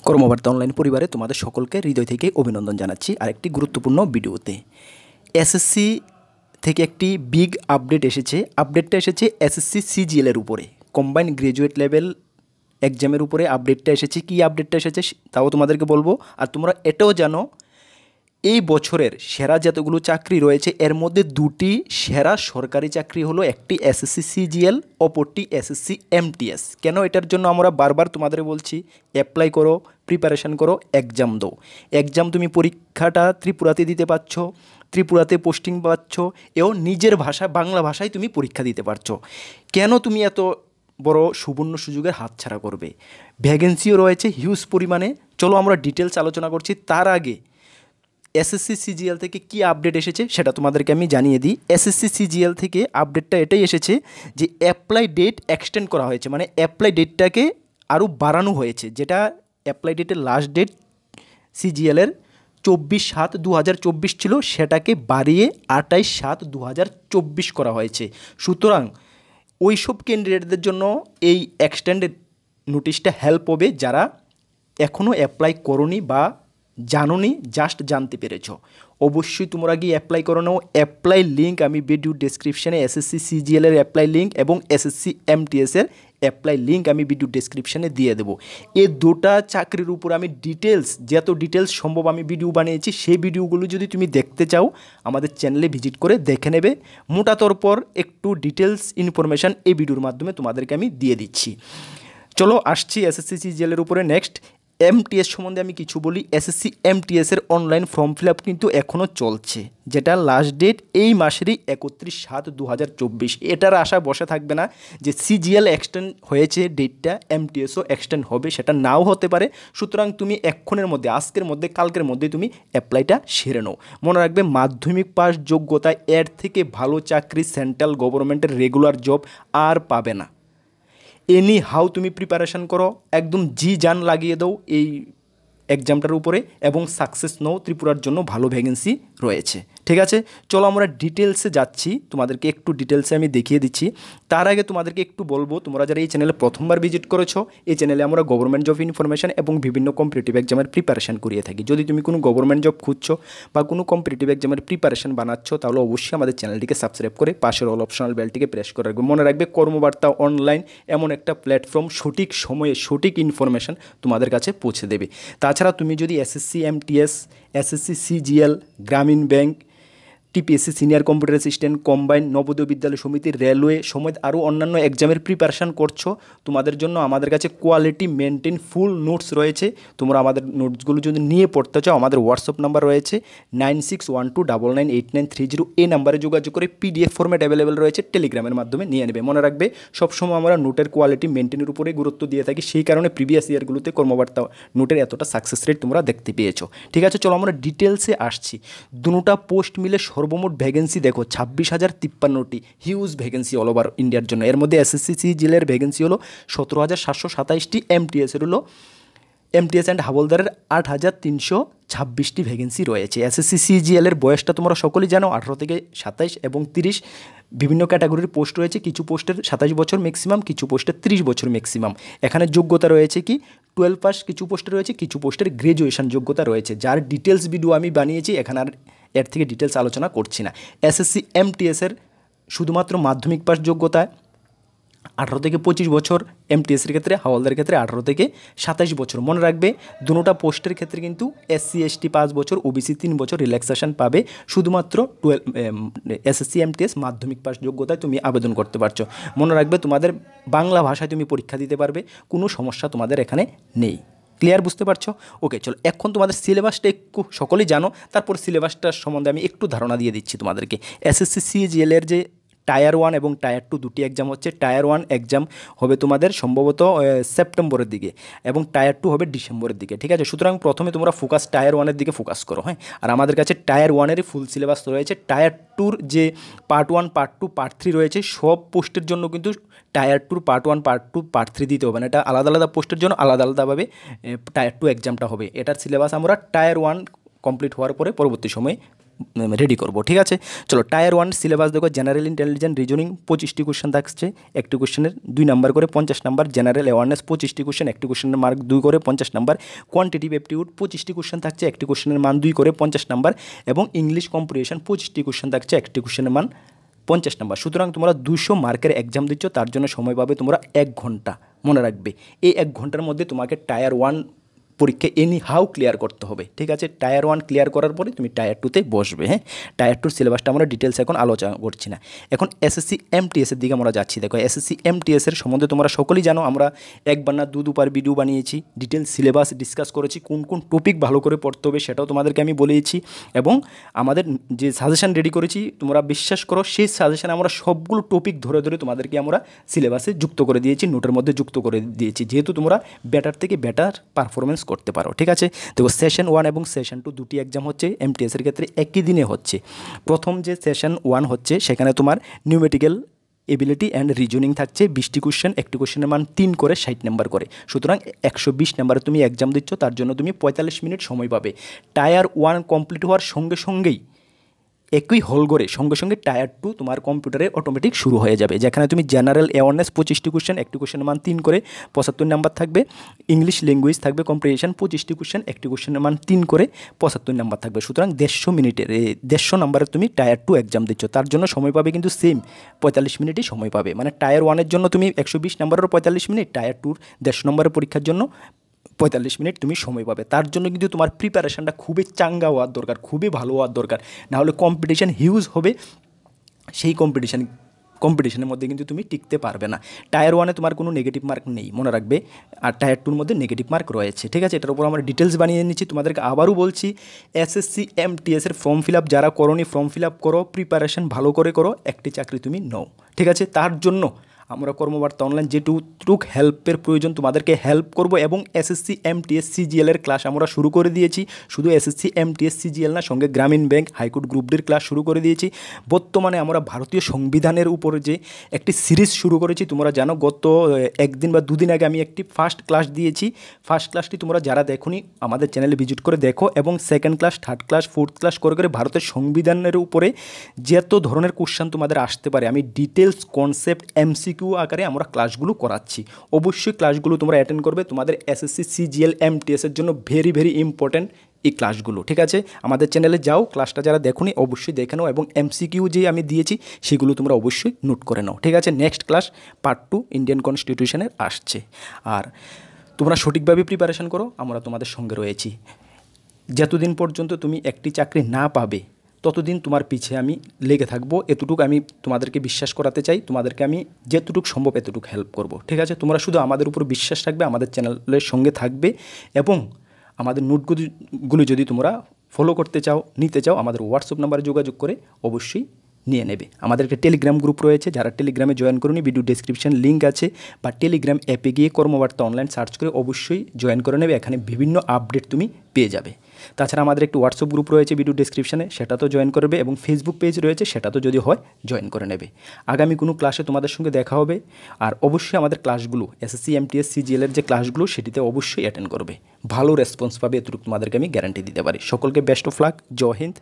কর্মবার্তা online পরিবারে তোমাদের সকলকে হৃদয় থেকে অভিনন্দন জানাচ্ছি আরেকটি গুরুত্বপূর্ণ ভিডিওতে। এসএসসি থেকে একটি বিগ আপডেট এসেছে। আপডেটটা এসেছে এসএসসি সিজিএল এর উপরে, কম্বাইন্ড গ্রাজুয়েট লেভেল এক্সামের উপরে আপডেটটা এসেছে। কী আপডেটটা এসেছে তাও তোমাদেরকে বলবো। আর তোমরা এটাও জানো, এই বছরের সেরা যতগুলো চাকরি রয়েছে এর মধ্যে দুটি সেরা সরকারি চাকরি হলো, একটি এসএসসি সিজিএল, অপরটি এসএসসি এমটিএস। কেন এটার জন্য আমরা বারবার তোমাদের বলছি, অ্যাপ্লাই করো, প্রিপারেশান করো, এক্সাম দাও। এক্সাম তুমি পরীক্ষাটা ত্রিপুরাতে দিতে পারছো, ত্রিপুরাতে পোস্টিং পাচ্ছ, এও নিজের ভাষা বাংলা ভাষায় তুমি পরীক্ষা দিতে পারছো। কেন তুমি এত বড় সুবর্ণ সুযোগের হাতছাড়া করবে? ভ্যাকেন্সিও রয়েছে হিউজ পরিমাণে। চলো আমরা ডিটেলস আলোচনা করছি। তার আগে এসএসসি সিজিএল থেকে কি আপডেট এসেছে সেটা তোমাদেরকে আমি জানিয়ে দিই। এসএসসি সিজিএল থেকে আপডেটটা এটাই এসেছে যে অ্যাপ্লাই ডেট এক্সটেন্ড করা হয়েছে, মানে অ্যাপ্লাই ডেটটাকে আরও বাড়ানো হয়েছে। যেটা অ্যাপ্লাই ডেটের লাস্ট ডেট সিজিএলের 24/7/2024 ছিল, সেটাকে বাড়িয়ে 28/7/2024 করা হয়েছে। সুতরাং ওই সব ক্যান্ডিডেটদের জন্য এই এক্সটেন্ডেড নোটিশটা হেল্প হবে যারা এখনও অ্যাপ্লাই করোনি বা জানোনি, জাস্ট জানতে পেরেছ। অবশ্যই তোমরা গিয়ে অ্যাপ্লাই করে নাও। অ্যাপ্লাই লিঙ্ক আমি ভিডিও ডেসক্রিপশানে এসএসসি সিজিএলের অ্যাপ্লাই লিঙ্ক এবং এসএসসি এমটিএসের অ্যাপ্লাই লিঙ্ক আমি ভিডিও ডেসক্রিপশানে দিয়ে দেবো। এই দুটা চাকরির উপর আমি যত ডিটেলস সম্ভব আমি ভিডিও বানিয়েছি। সেই ভিডিওগুলো যদি তুমি দেখতে চাও আমাদের চ্যানেলে ভিজিট করে দেখে নেবে। মোটাতর পর একটু ডিটেলস ইনফরমেশান এই ভিডিওর মাধ্যমে তোমাদেরকে আমি দিয়ে দিচ্ছি। চলো আসছি এসএসসি সিজিএলের উপরে। নেক্সট এমটিএস সম্বন্ধে আমি কিছু বলি। এসএসসি এমটিএসের অনলাইন ফর্ম ফিল আপ কিন্তু এখনও চলছে, যেটা লাস্ট ডেট এই মাসেরই 31/7/2024। এটার আশা বসে থাকবে না যে সিজিএল এক্সটেন্ড হয়েছে ডেটটা, এমটিএসও এক্সটেন্ড হবে, সেটা নাও হতে পারে। সুতরাং তুমি এক্ষণের মধ্যে, আজকের মধ্যে, কালকের মধ্যে তুমি অ্যাপ্লাইটা সেরে নাও। মনে রাখবে, মাধ্যমিক পাস যোগ্যতায় এর থেকে ভালো চাকরি সেন্ট্রাল গভর্নমেন্টের রেগুলার জব আর পাবে না। এনি হাউ তুমি প্রিপারেশান করো, একদম জি জান লাগিয়ে দাও এই এক্সামটার উপরে এবং সাকসেস নাও। ত্রিপুরার জন্য ভালো ভ্যাকেন্সি রয়েছে। ঠিক আছে, চলো আমরা ডিটেলসে যাচ্ছি, তোমাদেরকে একটু ডিটেলসে আমি দেখিয়ে দিচ্ছি। তার আগে তোমাদেরকে একটু বলবো, তোমরা যারা এই চ্যানেলে প্রথমবার ভিজিট করেছো, এই চ্যানেলে আমরা গভর্নমেন্ট জব ইনফরমেশন এবং বিভিন্ন কম্পিটিটিভ এক্সামের প্রিপারেশান করিয়ে থাকি। যদি তুমি কোনো গভর্নমেন্ট জব খুঁজছো বা কোনো কম্পিটিটিভ এক্সামের প্রিপারেশান বানাচ্ছ, তাহলে অবশ্যই আমাদের চ্যানেলটিকে সাবস্ক্রাইব করে পাশের অল অপশনাল বেলটিকে প্রেস করে রাখবে। মনে রাখবে, কর্মবার্তা অনলাইন এমন একটা প্ল্যাটফর্ম, সঠিক সময়ে সঠিক ইনফরমেশান তোমাদের কাছে পৌঁছে দেবে। তাছাড়া তুমি যদি এসএসসি এমটিএস, এসএসসি সিজিএল, গ্রামীণ bank, TPSC senior computer assistant, combined, Navodaya বিদ্যালয় সমিতি, রেলওয়ে সমেত আরও অন্যান্য এক্সামের প্রিপারেশান করছো, তোমাদের জন্য আমাদের কাছে কোয়ালিটি মেনটেন ফুল নোটস রয়েছে। তোমরা আমাদের নোটসগুলো যদি নিয়ে পড়তে চাও, আমাদের হোয়াটসঅ্যাপ নাম্বার রয়েছে 9612998930। এই নাম্বারে যোগাযোগ করে পিডিএফ ফরম্যাট অ্যাভেলেবেল রয়েছে, টেলিগ্রামের মাধ্যমে নিয়ে নেবে। মনে রাখবে, সবসময় আমরা নোটের কোয়ালিটি মেনটেনের উপরে গুরুত্ব দিয়ে থাকি। সেই কারণে প্রিভিয়াস ইয়ারগুলোতে কর্মবার্তা নোটের এতটা সাকসেস রেট তোমরা দেখতে পেয়েছো। ঠিক আছে, চলো আমরা ডিটেলসে আসছি। দুটা পোস্ট মিলে সর্বমোট ভ্যাকেন্সি দেখো 26,053টি, হিউজ ভ্যাকেন্সি অল ওভার ইন্ডিয়ার জন্য। এর মধ্যে এসএসসি সিজিএলের ভ্যাকেন্সি হলো 17,727টি, এমটিএসের হলো এমটিএস অ্যান্ড হাবলদারের 8,326টি ভ্যাকেন্সি রয়েছে। এসএসসি সিজিএলের বয়সটা তোমরা সকলেই জানো, 18 থেকে 27 এবং 30। বিভিন্ন ক্যাটাগরির পোস্ট রয়েছে, কিছু পোস্টের 27 বছর ম্যাক্সিমাম, কিছু পোস্টের 30 বছর ম্যাক্সিমাম। এখানে যোগ্যতা রয়েছে কি 12 পাস, কিছু পোস্টে রয়েছে, কিছু পোস্টের গ্র্যাজুয়েশন যোগ্যতা রয়েছে, যার ডিটেলস ভিডিও আমি বানিয়েছি। এখানে আর এর থেকে ডিটেলস আলোচনা করছি না। এসএসসি এমটিএসের শুধুমাত্র মাধ্যমিক পাস যোগ্যতায় 18 থেকে 25 বছর, এমটিএসের ক্ষেত্রে, হাওলদারের ক্ষেত্রে 18 থেকে 27 বছর। মনে রাখবে, দুটোটা পোস্টের ক্ষেত্রে কিন্তু এসসি এসটি 5 বছর, ওবিসি 3 বছর রিল্যাক্সেশন পাবে। শুধুমাত্র এসএসসি এমটিএস মাধ্যমিক পাস যোগ্যতায় তুমি আবেদন করতে পারছো। মনে রাখবে, তোমাদের বাংলা ভাষায় তুমি পরীক্ষা দিতে পারবে, কোনো সমস্যা তোমাদের এখানে নেই। ক্লিয়ার, বুঝতে পারছো? ওকে, চলো এখন তোমাদের সিলেবাসটা একটু সকলেই জানো, তারপর সিলেবাসটার সম্বন্ধে আমি একটু ধারণা দিয়ে দিচ্ছি তোমাদেরকে। এসএসসি সিজিএলের যে টায়ার 1 এবং টায়ার 2 দুটি এক্সাম হচ্ছে। টায়ার 1 এক্সাম হবে তোমাদের সম্ভবত সেপ্টেম্বরের দিকে এবং টায়ার 2 হবে ডিসেম্বরের দিকে। ঠিক আছে, সুতরাং প্রথমে তোমরা টায়ার 1-এর দিকে ফোকাস করো। হ্যাঁ, আর আমাদের কাছে টায়ার 1-এরই ফুল সিলেবাস রয়েছে। টায়ার 2-র যে পার্ট 1, পার্ট 2, পার্ট 3 রয়েছে, সব পোস্টের জন্য কিন্তু টায়ার 2 পার্ট 1, পার্ট 2, পার্ট 3 দিতে হবে না। এটা আলাদা আলাদা পোস্টের জন্য আলাদা আলাদাভাবে টায়ার 2 এক্সামটা হবে। এটার সিলেবাস আমরা টায়ার 1 কমপ্লিট হওয়ার পরে পরবর্তী সময়ে রেডি করব, ঠিক আছে। চলো টায়ার 1 সিলেবাস দেখো, জেনারেল ইন্টেলিজেন্স রিজনিং 25টি কোশ্চেন থাকছে, একটি কোশ্চেনের 2 নাম্বার করে 50 নাম্বার, জেনারেল অ্যাওয়ারনেস 25টি কোশ্চেন, একটি কোশ্চেনের মার্ক 2 করে 50 নাম্বার, কোয়ান্টিটিভ অ্যাপটিটিউড 25টি কোশ্চেন থাকছে, একটি কোশ্চেনের মান 2 করে 50 নাম্বার, এবং ইংলিশ কম্প্রিহেনশন 25টি কোশ্চেন থাকছে, একটি কোশ্চেনের মান 50 নাম্বার। সুতরাং তোমরা 200 মার্কের এক্সাম দিচ্ছ, তার জন্য সময় পাবে তোমরা 1 ঘন্টা। মনে রাখবে এই 1 ঘন্টার মধ্যে তোমাকে টায়ার 1 পরীক্ষা এনি হাউ ক্লিয়ার করতে হবে, ঠিক আছে। টায়ার 1 ক্লিয়ার করার পরে তুমি টায়ার 2তে বসবে। হ্যাঁ, টায়ার 2 সিলেবাসটা আমরা ডিটেলস এখন আলোচনা করছি না। এখন এসএসসি এমটিএসের দিকে আমরা যাচ্ছি। দেখো এসএসসি এমটিএসের সম্বন্ধে তোমরা সকলেই জানো, আমরা একবার না দুবার ভিডিও বানিয়েছি, ডিটেলস সিলেবাস ডিসকাস করেছি, কোন কোন টপিক ভালো করে পড়তে হবে সেটাও তোমাদেরকে আমি বলেছি, এবং আমাদের যে সাজেশন রেডি করেছি তোমরা বিশ্বাস করো সেই সাজেশনে আমরা সবগুলো টপিক ধরে ধরে তোমাদেরকে আমরা সিলেবাসে যুক্ত করে দিয়েছি, নোটের মধ্যে যুক্ত করে দিয়েছি, যেহেতু তোমরা বেটার থেকে বেটার পারফরমেন্স করতে পারো, ঠিক আছে। দেখো সেশন 1 এবং সেশন 2 দুটি এক্সাম হচ্ছে এমটিএসের ক্ষেত্রে একই দিনে হচ্ছে। প্রথম যে সেশন 1 হচ্ছে সেখানে তোমার নিউমেটিক্যাল এবিলিটি অ্যান্ড রিজনিং থাকছে 20টি কোশ্চেন, একটি কোশ্চেনের মান 3 করে 60 নাম্বার করে। সুতরাং 120 নাম্বারে তুমি এক্সাম দিচ্ছ, তার জন্য তুমি 45 মিনিট সময় পাবে। টায়ার 1 কমপ্লিট হওয়ার সঙ্গে সঙ্গেই একই হল করে সঙ্গে সঙ্গে টায়ার 2 তোমার কম্পিউটারে অটোমেটিক শুরু হয়ে যাবে, যেখানে তুমি জেনারেল অ্যাওয়ারনেস 25টি কোশ্চেন, একটি কোশ্চেনের মান 3 করে 75 নাম্বার থাকবে, ইংলিশ ল্যাঙ্গুয়েজ থাকবে কম্প্রিহেনশন 25টি কোশ্চেন, একটি কোশ্চেনের মান 3 করে 75 নাম্বার থাকবে। সুতরাং 150 মিনিটের 150 নাম্বারে তুমি টায়ার 2 এক্সাম দিচ্ছ, তার জন্য সময় পাবে কিন্তু সেম 45 মিনিটই সময় পাবে। মানে টায়ার 1-এর জন্য তুমি 120 নাম্বারেরও 45 মিনিট, টায়ার 2-র 150 নম্বরের পরীক্ষার জন্য 45 মিনিট তুমি সময় পাবে। তার জন্য কিন্তু তোমার প্রিপারেশানটা খুবই চাঙ্গা হওয়ার দরকার, খুবই ভালো হওয়ার দরকার, নাহলে কম্পিটিশান হিউজ হবে, সেই কম্পিটিশনের মধ্যে কিন্তু তুমি টিকতে পারবে না। টায়ার 1-এ তোমার কোনো নেগেটিভ মার্ক নেই, মনে রাখবে, আর টায়ার 2-র মধ্যে নেগেটিভ মার্ক রয়েছে, ঠিক আছে। এটার উপর আমরা ডিটেলস বানিয়ে নিচ্ছি। তোমাদেরকে আবারও বলছি, এসএসসি এমটিএসের ফর্ম ফিল আপ যারা করোনি ফর্ম ফিল আপ করো, প্রিপারেশান ভালো করে করো, একটি চাকরি তুমি নাও, ঠিক আছে। তার জন্য আমরা কর্মবার্তা অনলাইন যেটুক হেল্পের প্রয়োজন তোমাদেরকে হেল্প করব, এবং এসএসসি এমটিএস সিজিএলের ক্লাস আমরা শুরু করে দিয়েছি। শুধু এসএসসি এমটিএস সিজিএল না, সঙ্গে গ্রামীণ ব্যাংক, হাইকোর্ট গ্রুপ ডির ক্লাস শুরু করে দিয়েছি। বর্তমানে আমরা ভারতীয় সংবিধানের উপরে যে একটি সিরিজ শুরু করেছি, তোমরা জানো গত একদিন বা দুদিন আগে আমি একটি ফার্স্ট ক্লাস দিয়েছি। ফার্স্ট ক্লাসটি তোমরা যারা দেখোনি আমাদের চ্যানেলে ভিজিট করে দেখো, এবং second class, third class, fourth class করে করে ভারতের সংবিধানের উপরে যত ধরনের কোশ্চেন তোমাদের আসতে পারে আমি ডিটেলস কনসেপ্ট এমসিকিউ আকারে আমরা ক্লাসগুলো করাচ্ছি। অবশ্যই ক্লাসগুলো তোমরা অ্যাটেন্ড করবে, তোমাদের এসএসসি সিজিএল এমটিএসের জন্য ভেরি ভেরি ইম্পর্ট্যান্ট এই ক্লাসগুলো, ঠিক আছে। আমাদের চ্যানেলে যাও, ক্লাসটা যারা দেখোনি অবশ্যই দেখে নাও, এবং এমসিকিউ যে আমি দিয়েছি সেগুলো তোমরা অবশ্যই নোট করে নাও, ঠিক আছে। নেক্সট ক্লাস পার্ট 2 ইন্ডিয়ান কনস্টিটিউশনের আসছে, আর তোমরা সঠিকভাবে প্রিপারেশন করো, আমরা তোমাদের সঙ্গে রয়েছি। যতদিন পর্যন্ত তুমি একটি চাকরি না পাবে ততদিন তোমার পিছে আমি লেগে থাকবো, এতটুকু আমি তোমাদেরকে বিশ্বাস করাতে চাই। তোমাদেরকে আমি যেতটুকু সম্ভব এতটুকু হেল্প করব, ঠিক আছে। তোমরা শুধু আমাদের উপর বিশ্বাস রাখবে, আমাদের চ্যানেলের সঙ্গে থাকবে, এবং আমাদের নোটগুলো যদি তোমরা ফলো করতে চাও, নিতে চাও, আমাদের হোয়াটসঅ্যাপ নাম্বারে যোগাযোগ করে অবশ্যই নিয়ে নেবে। আমাদের একটা টেলিগ্রাম গ্রুপ রয়েছে, যারা টেলিগ্রামে জয়েন করুনি ভিডিও ডেসক্রিপশন লিঙ্ক আছে, বা টেলিগ্রাম অ্যাপে গিয়ে কর্মবার্তা অনলাইন সার্চ করে অবশ্যই জয়েন করে নেবে, এখানে বিভিন্ন আপডেট তুমি পেয়ে যাবে। তাছাড়া আমাদের একটি হোয়াটসঅ্যাপ গ্রুপ রয়েছে ভিডিও ডেসক্রিপশনে, সেটাতেও জয়েন করবে, এবং ফেসবুক পেজ রয়েছে, সেটাতেও যদি হয় জয়েন করে নেবে। আগামী কোনো ক্লাসে তোমাদের সঙ্গে দেখা হবে, আর অবশ্যই আমাদের ক্লাসগুলো এসএসসি এমটিএস সিজিএলের যে ক্লাসগুলো সেটিতে অবশ্যই অ্যাটেন্ড করবে, ভালো রেসপন্স পাবে, এতটুকু তোমাদেরকে আমি গ্যারান্টি দিতে পারি। সকলকে বেস্ট অফ লাক, জয় হিন্দ,